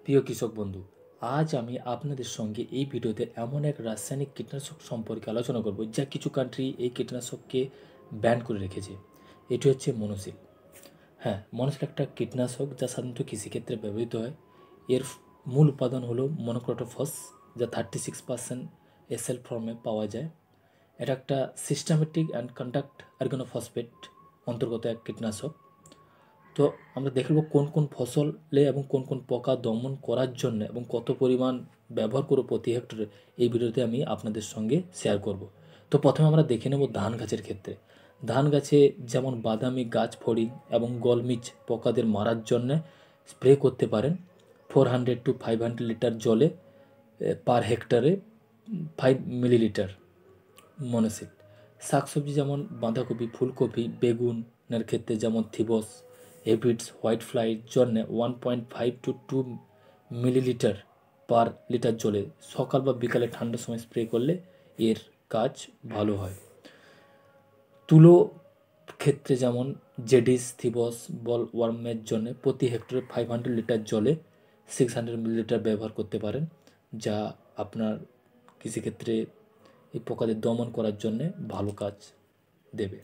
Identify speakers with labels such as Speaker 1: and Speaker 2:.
Speaker 1: প্রিয় কৃষক বন্ধু, আজ আমি আপনাদের সঙ্গে এই ভিডিওতে এমন এক রাসায়নিক কীটনাশক সম্পর্কে আলোচনা করব যা কিছু কান্ট্রি এই কীটনাশককে ব্যান করে রেখেছে। এটি হচ্ছে মনোসিল। হ্যাঁ, মনোসিল একটা কীটনাশক যা সাধারণত কৃষিক্ষেত্রে ব্যবহৃত হয়। এর মূল উপাদান হলো মনোক্রোটোফস, যা 36% এসএল ফর্মে পাওয়া যায়। এটা একটা সিস্টেমেটিক অ্যান্ড কন্ডাক্ট অর্গানোফসফেট অন্তর্গত এক কীটনাশক। তো আমরা দেখব কোন কোন ফসলে এবং কোন কোন পোকা দমন করার জন্য এবং কত পরিমাণ ব্যবহার করব প্রতি হেক্টরে, এই ভিডিওতে আমি আপনাদের সঙ্গে শেয়ার করব। তো প্রথমে আমরা দেখে নেব ধান গাছের ক্ষেত্রে। ধান গাছে যেমন বাদামি গাছ ফড়িং এবং গলমিচ পোকাদের মারার জন্য স্প্রে করতে পারেন 400 to 500 লিটার জলে পার হেক্টরে 5 মিলিলিটার মনোসিল। শাকসবজি যেমন বাঁধাকপি, ফুলকপি, বেগুনের ক্ষেত্রে যেমন থিবস, এভিডস, হোয়াইট ফ্লাইয়ের জন্য 1.5 to 2 মিলিলিটার পার লিটার জলে সকাল বা বিকালে ঠান্ডার সময় স্প্রে করলে এর কাজ ভালো হয়। তুলো ক্ষেত্রে যেমন জেডিস, থিবস, বল ওয়ার্মের জন্য প্রতি হেক্টরে 500 লিটার জলে 600 মিলিলিটার ব্যবহার করতে পারেন, যা আপনার কৃষিক্ষেত্রে এই পোকাদের দমন করার জন্যে ভালো কাজ দেবে।